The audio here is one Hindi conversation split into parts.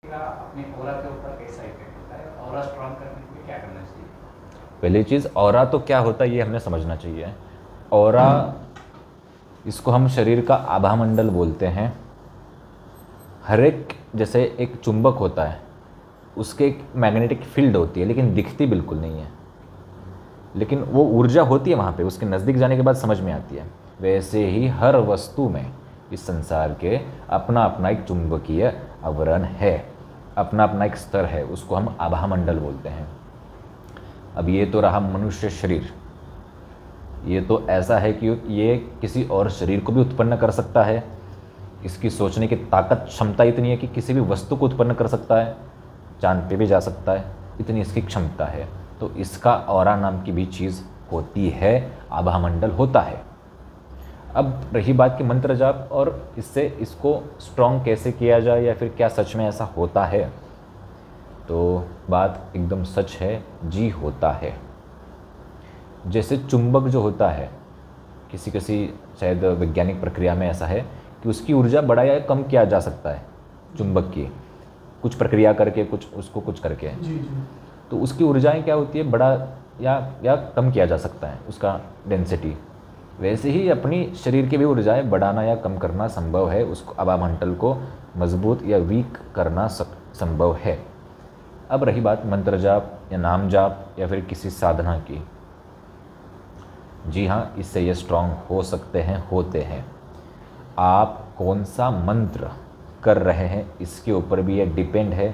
का अपने ऑरा के ऊपर कैसा इफेक्ट होता है, ऑरा स्ट्रांग करने के लिए क्या करना चाहिए? पहली चीज़, ऑरा तो क्या होता है ये हमें समझना चाहिए। ऑरा, इसको हम शरीर का आभा मंडल बोलते हैं। हर एक, जैसे एक चुंबक होता है, उसके एक मैग्नेटिक फील्ड होती है लेकिन दिखती बिल्कुल नहीं है, लेकिन वो ऊर्जा होती है वहाँ पे, उसके नज़दीक जाने के बाद समझ में आती है। वैसे ही हर वस्तु में इस संसार के अपना अपना एक चुंबकीय आवरण है, अपना अपना एक स्तर है, उसको हम आभा मंडल बोलते हैं। अब ये तो रहा मनुष्य शरीर, ये तो ऐसा है कि ये किसी और शरीर को भी उत्पन्न कर सकता है। इसकी सोचने की ताकत, क्षमता इतनी है कि किसी भी वस्तु को उत्पन्न कर सकता है, चांद पे भी जा सकता है, इतनी इसकी क्षमता है। तो इसका ऑरा नाम की भी चीज़ होती है, आभा मंडल होता है। अब रही बात कि मंत्र जाप और इससे इसको स्ट्रॉन्ग कैसे किया जाए या फिर क्या सच में ऐसा होता है, तो बात एकदम सच है, जी होता है। जैसे चुंबक जो होता है, किसी किसी शायद वैज्ञानिक प्रक्रिया में ऐसा है कि उसकी ऊर्जा बढ़ा या कम किया जा सकता है, चुंबक की कुछ प्रक्रिया करके, कुछ उसको कुछ करके। जी जी। तो उसकी ऊर्जाएं क्या होती है, बड़ा या कम किया जा सकता है उसका डेंसिटी। वैसे ही अपनी शरीर की भी ऊर्जाएं बढ़ाना या कम करना संभव है, उसको आभा मंडल को मजबूत या वीक करना संभव है। अब रही बात मंत्र जाप या नाम जाप या फिर किसी साधना की, जी हाँ, इससे ये स्ट्रांग हो सकते हैं, होते हैं। आप कौन सा मंत्र कर रहे हैं इसके ऊपर भी ये डिपेंड है,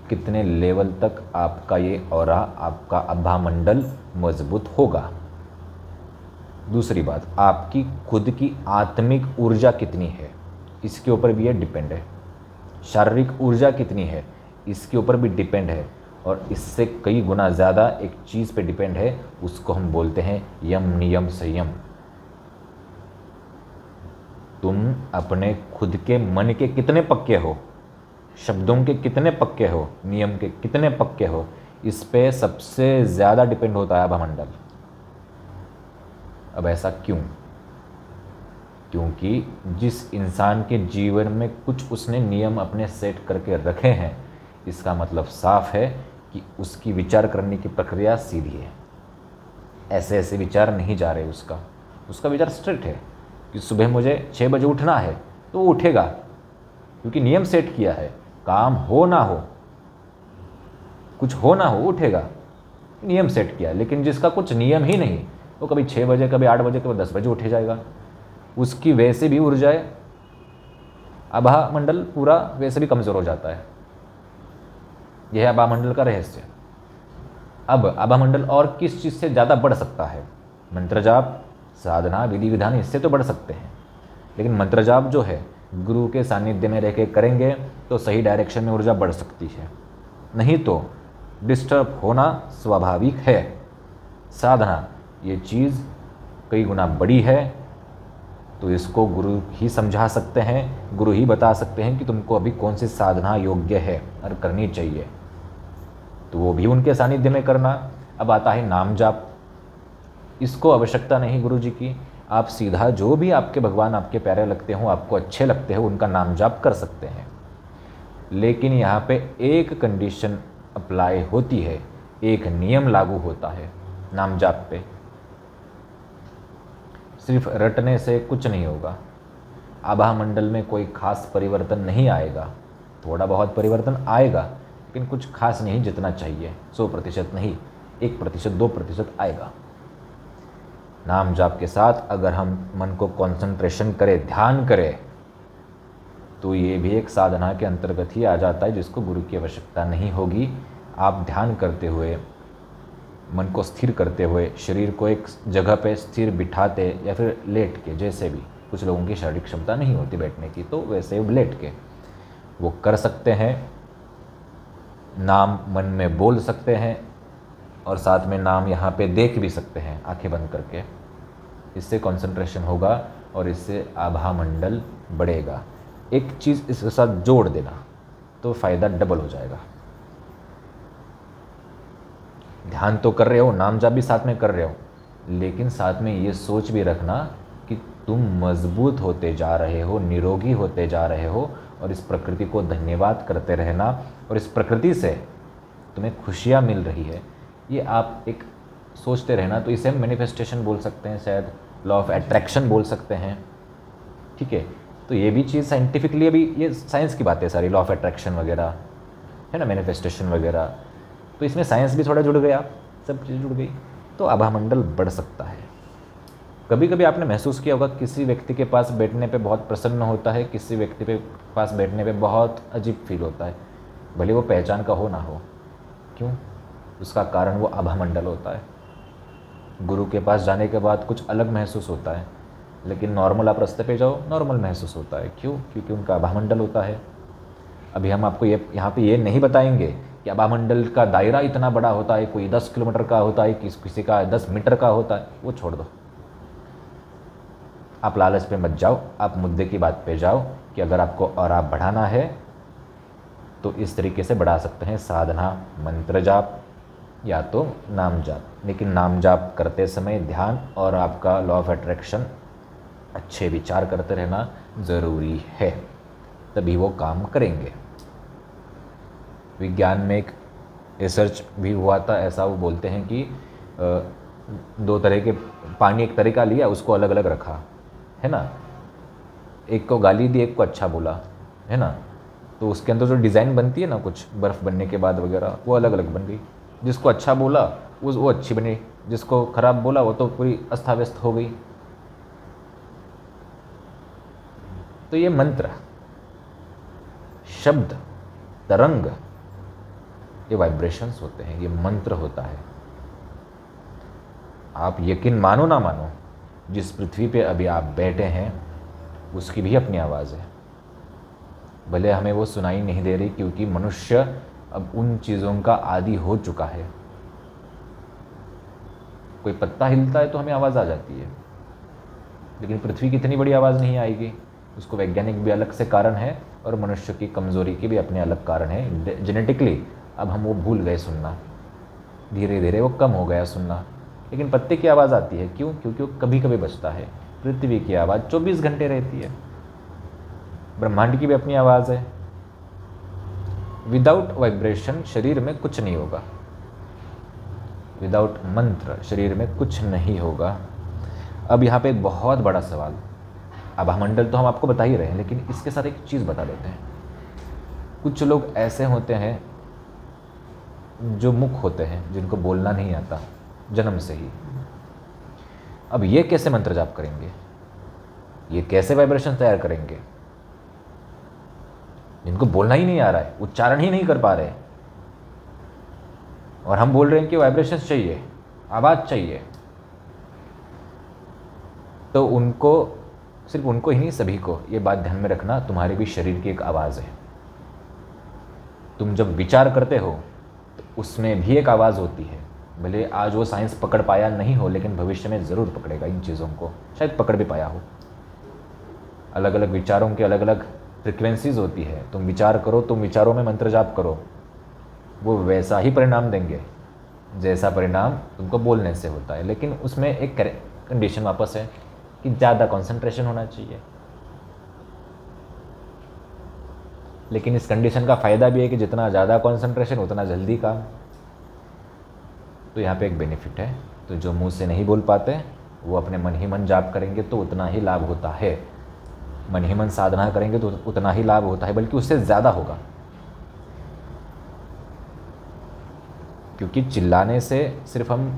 कितने लेवल तक आपका ये ऑरा, आपका आभा मंडल मजबूत होगा। दूसरी बात, आपकी खुद की आत्मिक ऊर्जा कितनी है, इसके ऊपर भी ये डिपेंड है। शारीरिक ऊर्जा कितनी है, इसके ऊपर भी डिपेंड है। और इससे कई गुना ज़्यादा एक चीज़ पे डिपेंड है, उसको हम बोलते हैं यम नियम संयम। तुम अपने खुद के मन के कितने पक्के हो, शब्दों के कितने पक्के हो, नियम के कितने पक्के हो, इस पे सबसे ज़्यादा डिपेंड होता है आभा मंडल। अब ऐसा क्यों? क्योंकि जिस इंसान के जीवन में कुछ उसने नियम अपने सेट करके रखे हैं, इसका मतलब साफ है कि उसकी विचार करने की प्रक्रिया सीधी है। ऐसे ऐसे विचार नहीं जा रहे उसका विचार स्ट्रिक्ट है कि सुबह मुझे 6 बजे उठना है, तो वो उठेगा क्योंकि नियम सेट किया है। काम हो ना हो, कुछ हो ना हो, उठेगा, नियम सेट किया। लेकिन जिसका कुछ नियम ही नहीं, वो कभी 6 बजे, कभी 8 बजे, कभी 10 बजे उठे जाएगा। उसकी वैसे भी ऊर्जाएं, आभा मंडल पूरा वैसे भी कमज़ोर हो जाता है। यह है आभा मंडल का रहस्य। अब आभा मंडल और किस चीज़ से ज़्यादा बढ़ सकता है? मंत्र जाप, साधना, विधि विधान, इससे तो बढ़ सकते हैं। लेकिन मंत्र जाप जो है, गुरु के सानिध्य में रह के करेंगे तो सही डायरेक्शन में ऊर्जा बढ़ सकती है, नहीं तो डिस्टर्ब होना स्वाभाविक है। साधना, ये चीज़ कई गुना बड़ी है, तो इसको गुरु ही समझा सकते हैं, गुरु ही बता सकते हैं कि तुमको अभी कौन सी साधना योग्य है और करनी चाहिए, तो वो भी उनके सानिध्य में करना। अब आता है नाम जाप। इसको आवश्यकता नहीं गुरु जी की, आप सीधा जो भी आपके भगवान आपके प्यारे लगते हो, आपको अच्छे लगते हो, उनका नाम जाप कर सकते हैं। लेकिन यहाँ पे एक कंडीशन अप्लाई होती है, एक नियम लागू होता है नाम जाप पे। सिर्फ रटने से कुछ नहीं होगा, आभा मंडल में कोई खास परिवर्तन नहीं आएगा। थोड़ा बहुत परिवर्तन आएगा, लेकिन कुछ खास नहीं, जितना चाहिए 100% नहीं, 1%, 2% आएगा। नाम जाप के साथ अगर हम मन को कंसंट्रेशन करें, ध्यान करें, तो ये भी एक साधना के अंतर्गत ही आ जाता है, जिसको गुरु की आवश्यकता नहीं होगी। आप ध्यान करते हुए, मन को स्थिर करते हुए, शरीर को एक जगह पे स्थिर बिठाते या फिर लेट के, जैसे भी कुछ लोगों की शारीरिक क्षमता नहीं होती बैठने की, तो वैसे लेट के वो कर सकते हैं। नाम मन में बोल सकते हैं और साथ में नाम यहाँ पे देख भी सकते हैं आंखें बंद करके। इससे कंसंट्रेशन होगा और इससे आभा मंडल बढ़ेगा। एक चीज़ इसके साथ जोड़ देना तो फ़ायदा डबल हो जाएगा। ध्यान तो कर रहे हो, नाम जाप भी साथ में कर रहे हो, लेकिन साथ में ये सोच भी रखना कि तुम मजबूत होते जा रहे हो, निरोगी होते जा रहे हो, और इस प्रकृति को धन्यवाद करते रहना, और इस प्रकृति से तुम्हें खुशियाँ मिल रही है, ये आप एक सोचते रहना। तो इसे हम मैनिफेस्टेशन बोल सकते हैं, शायद लॉ ऑफ अट्रैक्शन बोल सकते हैं। ठीक है, तो ये भी चीज़ साइंटिफिकली, अभी ये साइंस की बात है सारी, लॉ ऑफ अट्रैक्शन वगैरह है ना, मैनिफेस्टेशन वगैरह, तो इसमें साइंस भी थोड़ा जुड़ गया, सब चीज़ जुड़ गई, तो आभामंडल बढ़ सकता है। कभी कभी आपने महसूस किया होगा किसी व्यक्ति के पास बैठने पे बहुत प्रसन्न होता है, किसी व्यक्ति के पास बैठने पे बहुत अजीब फील होता है, भले वो पहचान का हो ना हो। क्यों? उसका कारण वो आभामंडल होता है। गुरु के पास जाने के बाद कुछ अलग महसूस होता है, लेकिन नॉर्मल आप रास्ते पे जाओ, नॉर्मल महसूस होता है। क्यों? क्योंकि उनका आभामंडल होता है। अभी हम आपको ये यहाँ पे ये नहीं बताएंगे कि आभामंडल का दायरा इतना बड़ा होता है, कोई 10 किलोमीटर का होता है, किसी का 10 मीटर का होता है, वो छोड़ दो। आप लालच पे मत जाओ, आप मुद्दे की बात पे जाओ कि अगर आपको और आप बढ़ाना है तो इस तरीके से बढ़ा सकते हैं, साधना, मंत्र जाप या तो नाम जाप। लेकिन नाम जाप करते समय ध्यान और आपका लॉ ऑफ अट्रैक्शन, अच्छे विचार करते रहना ज़रूरी है, तभी वो काम करेंगे। विज्ञान में एक रिसर्च भी हुआ था, ऐसा वो बोलते हैं कि 2 तरह के पानी, एक तरह का लिया, उसको अलग अलग रखा, है ना, एक को गाली दी, एक को अच्छा बोला, है ना, तो उसके अंदर जो डिज़ाइन बनती है ना, कुछ बर्फ़ बनने के बाद वगैरह, वो अलग अलग बन गई। जिसको अच्छा बोला वो अच्छी बनी, जिसको ख़राब बोला वो तो पूरी अस्त व्यस्त हो गई। तो ये मंत्र, शब्द, तरंग, ये वाइब्रेशंस होते हैं, ये मंत्र होता है। आप यकीन मानो ना मानो, जिस पृथ्वी पे अभी आप बैठे हैं उसकी भी अपनी आवाज़ है, भले हमें वो सुनाई नहीं दे रही, क्योंकि मनुष्य अब उन चीज़ों का आदी हो चुका है। कोई पत्ता हिलता है तो हमें आवाज़ आ जाती है, लेकिन पृथ्वी की इतनी बड़ी आवाज़ नहीं आएगी। उसको वैज्ञानिक भी अलग से कारण है और मनुष्य की कमज़ोरी के भी अपने अलग कारण है। जेनेटिकली अब हम वो भूल गए सुनना, धीरे धीरे वो कम हो गया सुनना। लेकिन पत्ते की आवाज़ आती है, क्यों? क्योंकि वो कभी कभी बजता है। पृथ्वी की आवाज़ 24 घंटे रहती है। ब्रह्मांड की भी अपनी आवाज़ है। विदाउट वाइब्रेशन शरीर में कुछ नहीं होगा, विदाउट मंत्र शरीर में कुछ नहीं होगा। अब यहाँ पे एक बहुत बड़ा सवाल, आभामंडल तो हम आपको बता ही रहे हैं, लेकिन इसके साथ एक चीज़ बता देते हैं। कुछ लोग ऐसे होते हैं जो मुख होते हैं, जिनको बोलना नहीं आता जन्म से ही। अब ये कैसे मंत्र जाप करेंगे, ये कैसे वाइब्रेशन तैयार करेंगे? जिनको बोलना ही नहीं आ रहा है, उच्चारण ही नहीं कर पा रहे, और हम बोल रहे हैं कि वाइब्रेशन चाहिए, आवाज़ चाहिए, तो उनको, सिर्फ उनको ही नहीं, सभी को ये बात ध्यान में रखना, तुम्हारे भी शरीर की एक आवाज़ है। तुम जब विचार करते हो तो उसमें भी एक आवाज़ होती है। भले आज वो साइंस पकड़ पाया नहीं हो, लेकिन भविष्य में ज़रूर पकड़ेगा इन चीज़ों को, शायद पकड़ भी पाया हो। अलग अलग विचारों के अलग अलग फ्रिक्वेंसीज होती है। तुम विचार करो, तुम विचारों में मंत्र जाप करो, वो वैसा ही परिणाम देंगे जैसा परिणाम तुमको बोलने से होता है। लेकिन उसमें एक कंडीशन वापस है कि ज़्यादा कंसंट्रेशन होना चाहिए। लेकिन इस कंडीशन का फ़ायदा भी है कि जितना ज़्यादा कंसंट्रेशन उतना जल्दी काम। तो यहाँ पे एक बेनिफिट है। तो जो मुंह से नहीं बोल पाते वो अपने मन ही मन जाप करेंगे तो उतना ही लाभ होता है। मन ही मन साधना करेंगे तो उतना ही लाभ होता है, बल्कि उससे ज़्यादा होगा। क्योंकि चिल्लाने से सिर्फ हम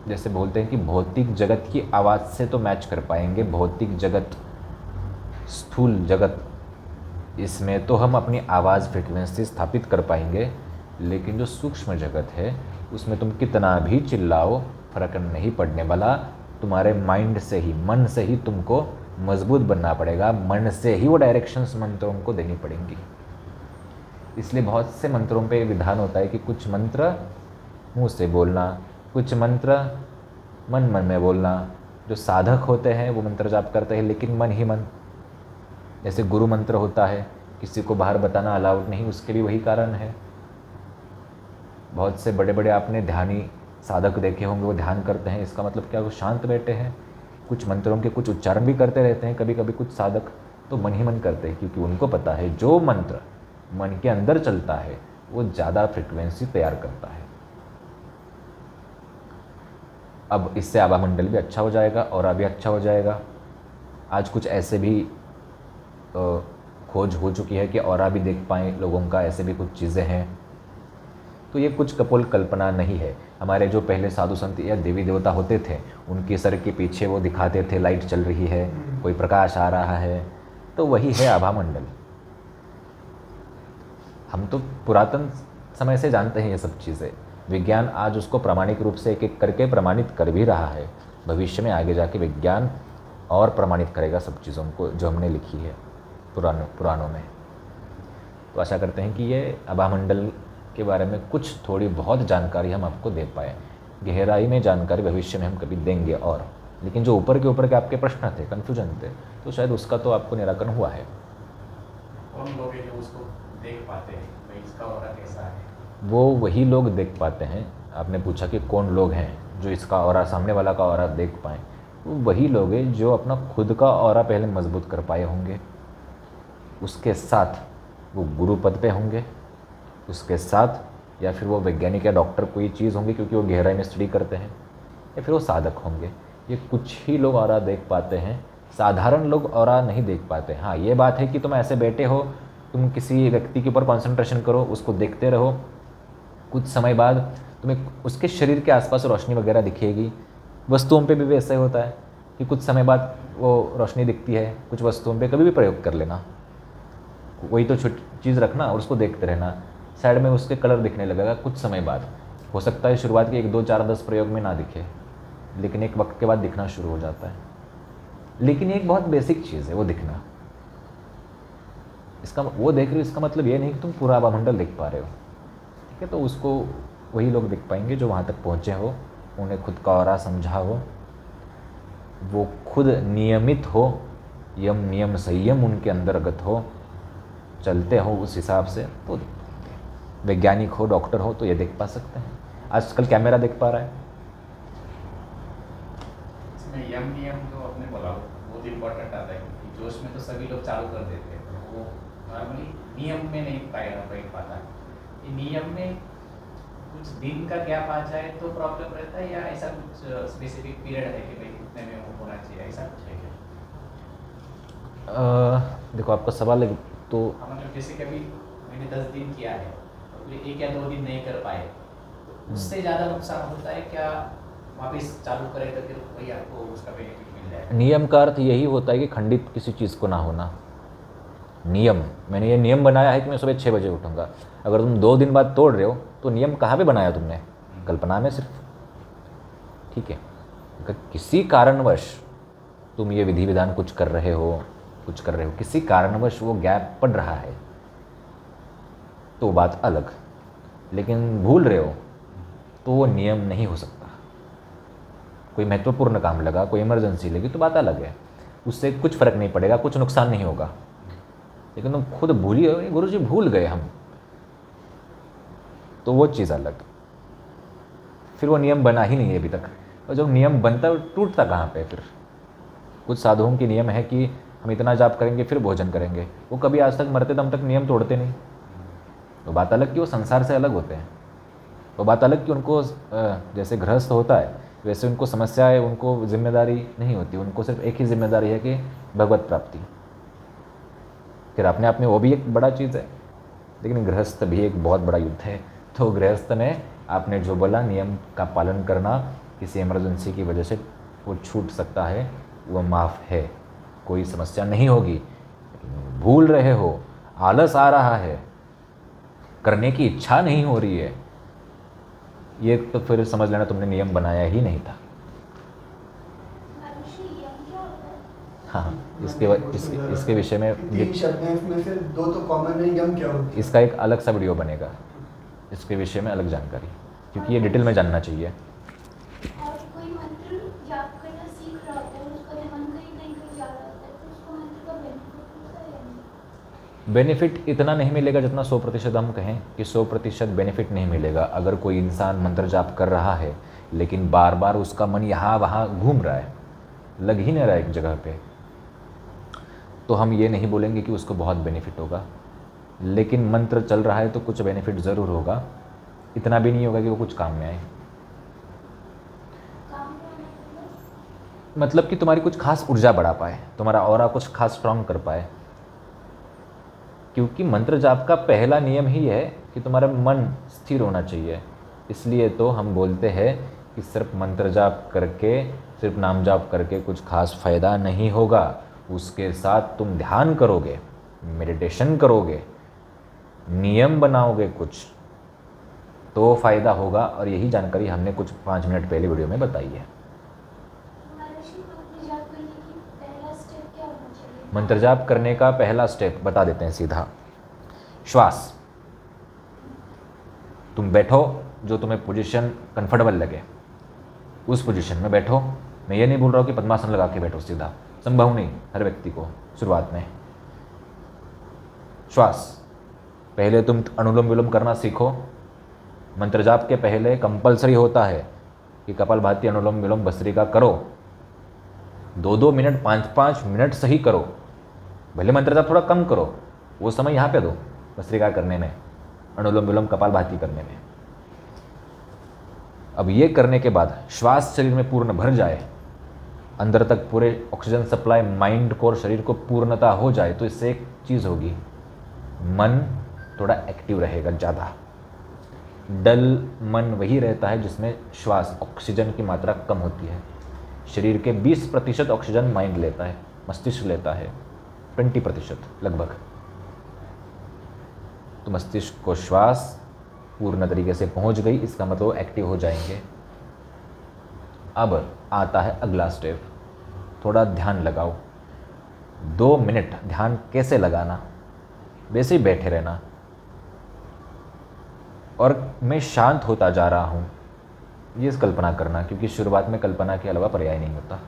जैसे बोलते हैं कि भौतिक जगत की आवाज़ से तो मैच कर पाएंगे, भौतिक जगत, स्थूल जगत, इसमें तो हम अपनी आवाज़ फ्रिक्वेंसी स्थापित कर पाएंगे। लेकिन जो सूक्ष्म जगत है उसमें तुम कितना भी चिल्लाओ फर्क नहीं पड़ने वाला। तुम्हारे माइंड से ही, मन से ही तुमको मजबूत बनना पड़ेगा, मन से ही वो डायरेक्शंस मंत्रों को देनी पड़ेंगी। इसलिए बहुत से मंत्रों पे विधान होता है कि कुछ मंत्र मुंह से बोलना, कुछ मंत्र मन मन में बोलना। जो साधक होते हैं वो मंत्र जाप करते हैं लेकिन मन ही मन। जैसे गुरु मंत्र होता है, किसी को बाहर बताना अलाउड नहीं, उसके भी वही कारण है। बहुत से बड़े बड़े आपने ध्यानी साधक देखे होंगे, वो ध्यान करते हैं, इसका मतलब क्या, वो शांत बैठे हैं। कुछ मंत्रों के कुछ उच्चारण भी करते रहते हैं कभी कभी कुछ साधक, तो मन ही मन करते हैं, क्योंकि उनको पता है जो मंत्र मन के अंदर चलता है वो ज़्यादा फ्रिक्वेंसी तैयार करता है। अब इससे आभा मंडल भी अच्छा हो जाएगा और भी अच्छा हो जाएगा। आज कुछ ऐसे भी खोज हो चुकी है कि ऑरा भी देख पाएँ लोगों का, ऐसे भी कुछ चीज़ें हैं। तो ये कुछ कपोल कल्पना नहीं है। हमारे जो पहले साधु संत या देवी देवता होते थे, उनके सर के पीछे वो दिखाते थे लाइट चल रही है, कोई प्रकाश आ रहा है, तो वही है आभा मंडल। हम तो पुरातन समय से जानते हैं ये सब चीज़ें। विज्ञान आज उसको प्रामाणिक रूप से एक एक करके प्रमाणित कर भी रहा है। भविष्य में आगे जाके विज्ञान और प्रमाणित करेगा सब चीज़ों को जो हमने लिखी है पुराणों में। तो आशा करते हैं कि ये आभा मंडल के बारे में कुछ थोड़ी बहुत जानकारी हम आपको दे पाए। गहराई में जानकारी भविष्य में हम कभी देंगे और, लेकिन जो ऊपर के आपके प्रश्न थे, कन्फ्यूजन थे, तो शायद उसका तो आपको निराकरण हुआ है। कौन लोग हैं जो उसको देख पाते हैं भाई इसका ऑरा कैसा है? वो वही लोग देख पाते हैं। आपने पूछा कि कौन लोग हैं जो इसका ऑरा, सामने वाला का ऑरा देख पाएँ। वो वही लोग हैं जो अपना खुद का ऑरा पहले मजबूत कर पाए होंगे, उसके साथ वो गुरु पद पे होंगे, उसके साथ या फिर वो वैज्ञानिक या डॉक्टर कोई चीज़ होंगे क्योंकि वो गहराई में स्टडी करते हैं, या फिर वो साधक होंगे। ये कुछ ही लोग ऑरा देख पाते हैं, साधारण लोग ऑरा नहीं देख पाते। हाँ, ये बात है कि तुम ऐसे बैठे हो, तुम किसी व्यक्ति के ऊपर कॉन्सेंट्रेशन करो, उसको देखते रहो, कुछ समय बाद तुम्हें उसके शरीर के आसपास रोशनी वगैरह दिखेगी। वस्तुओं पे भी वैसा ही होता है कि कुछ समय बाद वो रोशनी दिखती है। कुछ वस्तुओं पे कभी भी प्रयोग कर लेना, वही तो छोटी चीज़ रखना और उसको देखते रहना, साइड में उसके कलर दिखने लगेगा कुछ समय बाद। हो सकता है शुरुआत के 1, 2, 4, 10 प्रयोग में ना दिखे, लेकिन एक वक्त के बाद दिखना शुरू हो जाता है। लेकिन एक बहुत बेसिक चीज़ है वो दिखना। इसका वो देख रहे हो, इसका मतलब ये नहीं कि तुम पूरा आभा मंडल देख पा रहे हो, ठीक है। तो उसको वही लोग देख पाएंगे जो वहाँ तक पहुँचे हो, उन्हें खुद का ऑरा समझा हो, वो खुद नियमित हो, यम नियम संयम उनके अंतर्गत हो, चलते हो उस हिसाब से। तो वैज्ञानिक हो, डॉक्टर हो, तो ये देख पा सकते हैं। आजकल कैमरा देख पा रहा है। इसमें यम नियम जो आपने बोला वो बहुत इम्पोर्टेंट आता है, क्योंकि जोश में तो सभी लोग चालू कर देते हैं, तो वो नॉर्मली नियम में नहीं बैठ पाता। ये नियम में कुछ दिन का गैप आ जाए तो प्रॉब्लम रहता है, या ऐसा कुछ स्पेसिफिक पीरियड है कि भाई इतने में वो होना चाहिए, ऐसा कुछ है क्या? देखो आपका सवाल है तो मतलब जैसे कभी मैंने 10 दिन किया है, तो 1 या 2 दिन नहीं कर पाए, तो उससे ज़्यादा नुकसान होता है क्या? वापस चालू करें तो फिर वही आपको उसका बेनिफिट मिल जाएगा। नियम का अर्थ यही होता है कि खंडित किसी चीज़ को ना होना। नियम, मैंने ये नियम बनाया है कि मैं सुबह 6 बजे उठूँगा। अगर तुम 2 दिन बाद तोड़ रहे हो तो नियम कहाँ पे बनाया तुमने? कल्पना में सिर्फ, ठीक है। अगर किसी कारणवश तुम ये विधि विधान कुछ कर रहे हो, किसी कारणवश वो गैप पड़ रहा है तो बात अलग, लेकिन भूल रहे हो तो वो नियम नहीं हो सकता। कोई महत्वपूर्ण काम लगा, कोई इमरजेंसी लगी तो बात अलग है, उससे कुछ फ़र्क नहीं पड़ेगा, कुछ नुकसान नहीं होगा। लेकिन तुम खुद भूलिए, गुरुजी भूल गए हम, तो वो चीज़ अलग। फिर वो नियम बना ही नहीं है अभी तक, और जब नियम बनता है टूटता कहाँ पे? फिर कुछ साधुओं के नियम है कि हम इतना जाप करेंगे फिर भोजन करेंगे, वो कभी आज तक मरते दम तक नियम तोड़ते नहीं। तो बात अलग कि वो संसार से अलग होते हैं, वो बात अलग कि उनको जैसे गृहस्थ होता है वैसे उनको समस्याएं, उनको जिम्मेदारी नहीं होती, उनको सिर्फ एक ही जिम्मेदारी है कि भगवत प्राप्ति। फिर अपने आप में वो भी एक बड़ा चीज़ है, लेकिन गृहस्थ भी एक बहुत बड़ा युद्ध है। तो गृहस्थ में आपने जो बोला नियम का पालन करना, किसी इमरजेंसी की वजह से वो छूट सकता है, वो माफ़ है, कोई समस्या नहीं होगी। भूल रहे हो, आलस आ रहा है, करने की इच्छा नहीं हो रही है, ये तो फिर समझ लेना तुमने नियम बनाया ही नहीं था। हाँ, इसके विषय में फिर 2 तो कॉमन है, यम क्या होता है? इसका एक अलग सा वीडियो बनेगा, इसके विषय में अलग जानकारी, क्योंकि ये डिटेल में जानना चाहिए। और कोई मंत्र जाप करना सीख रहा होता है, उसका ध्यान कहीं जा रहा होता है, तो उसको मंत्र का बेनिफिट होता है या नहीं? बेनिफिट इतना नहीं मिलेगा जितना 100% हम कहें कि 100% बेनिफिट नहीं मिलेगा। अगर कोई इंसान मंत्र जाप कर रहा है लेकिन बार बार उसका मन यहाँ वहाँ घूम रहा है, लग ही नहीं रहा एक जगह पे, तो हम ये नहीं बोलेंगे कि उसको बहुत बेनिफिट होगा, लेकिन मंत्र चल रहा है तो कुछ बेनिफिट ज़रूर होगा, इतना भी नहीं होगा कि वो कुछ काम में आए। मतलब कि तुम्हारी कुछ खास ऊर्जा बढ़ा पाए, तुम्हारा ऑरा कुछ खास स्ट्रांग कर पाए, क्योंकि मंत्र जाप का पहला नियम ही है कि तुम्हारा मन स्थिर होना चाहिए। इसलिए तो हम बोलते हैं कि सिर्फ मंत्र जाप करके, सिर्फ नाम जाप करके कुछ खास फ़ायदा नहीं होगा। उसके साथ तुम ध्यान करोगे, मेडिटेशन करोगे, नियम बनाओगे कुछ, तो फ़ायदा होगा। और यही जानकारी हमने कुछ 5 मिनट पहले वीडियो में बताई है। मंत्र जाप करने का पहला स्टेप बता देते हैं सीधा। श्वास, तुम बैठो, जो तुम्हें पोजीशन कंफर्टेबल लगे उस पोजीशन में बैठो। मैं ये नहीं बोल रहा हूँ कि पद्मासन लगा के बैठो, सीधा संभव नहीं हर व्यक्ति को शुरुआत में। श्वास, पहले तुम अनुलोम विलोम करना सीखो। मंत्र जाप के पहले कंपलसरी होता है कि कपालभाति, अनुलोम विलोम, भस्त्रिका करो। 2-2 मिनट, 5-5 मिनट सही करो। भले मंत्र जाप थोड़ा कम करो, वो समय यहाँ पे दो भस्त्रिका करने में, अनुलोम विलोम, कपालभाति करने में। अब ये करने के बाद श्वास शरीर में पूर्ण भर जाए, अंदर तक पूरे ऑक्सीजन सप्लाई माइंड को और शरीर को पूर्णता हो जाए, तो इससे एक चीज़ होगी, मन थोड़ा एक्टिव रहेगा ज़्यादा। डल मन वही रहता है जिसमें श्वास, ऑक्सीजन की मात्रा कम होती है। शरीर के 20% ऑक्सीजन माइंड लेता है, मस्तिष्क लेता है 20% लगभग। तो मस्तिष्क को श्वास पूर्ण तरीके से पहुंच गई, इसका मतलब एक्टिव हो जाएंगे। अब आता है अगला स्टेप, थोड़ा ध्यान लगाओ। 2 मिनट ध्यान कैसे लगाना, वैसे ही बैठे रहना। और मैं शांत होता जा रहा हूँ, ये कल्पना करना, क्योंकि शुरुआत में कल्पना के अलावा पर्याय नहीं होता।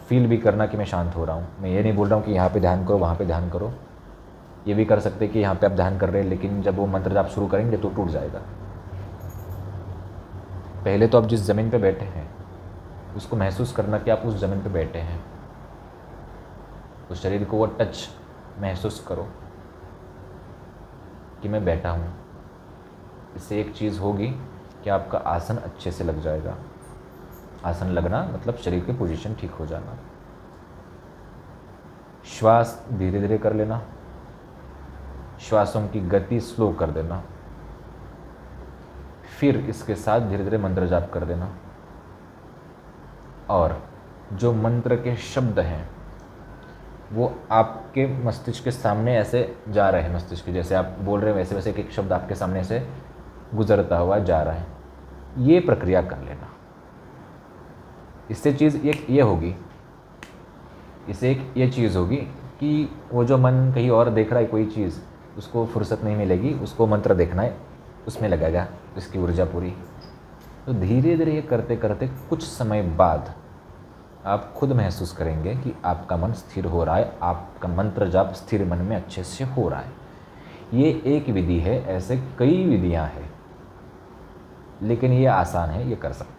फील भी करना कि मैं शांत हो रहा हूँ। मैं ये नहीं बोल रहा हूँ कि यहाँ पे ध्यान करो, वहाँ पे ध्यान करो। ये भी कर सकते कि यहाँ पे आप ध्यान कर रहे हैं, लेकिन जब वो मंत्र जाप शुरू करेंगे तो टूट जाएगा। पहले तो आप जिस ज़मीन पे बैठे हैं उसको महसूस करना कि आप उस ज़मीन पे बैठे हैं। उस शरीर को वो टच महसूस करो कि मैं बैठा हूँ। इससे एक चीज़ होगी कि आपका आसन अच्छे से लग जाएगा। आसन लगना मतलब शरीर की पोजीशन ठीक हो जाना। श्वास धीरे धीरे कर लेना, श्वासों की गति स्लो कर देना, फिर इसके साथ धीरे धीरे मंत्र जाप कर देना। और जो मंत्र के शब्द हैं वो आपके मस्तिष्क के सामने ऐसे जा रहे हैं, मस्तिष्क के जैसे आप बोल रहे हैं वैसे वैसे एक शब्द आपके सामने से गुजरता हुआ जा रहा है। ये प्रक्रिया कर लेना। इससे चीज़ एक ये होगी, इससे एक ये चीज़ होगी कि वो जो मन कहीं और देख रहा है कोई चीज़, उसको फुर्सत नहीं मिलेगी, उसको मंत्र देखना है, उसमें लगेगा इसकी ऊर्जा पूरी। तो धीरे धीरे ये करते करते कुछ समय बाद आप खुद महसूस करेंगे कि आपका मन स्थिर हो रहा है, आपका मंत्र जाप स्थिर मन में अच्छे से हो रहा है। ये एक विधि है, ऐसे कई विधियां हैं, लेकिन ये आसान है, ये कर सकते हैं।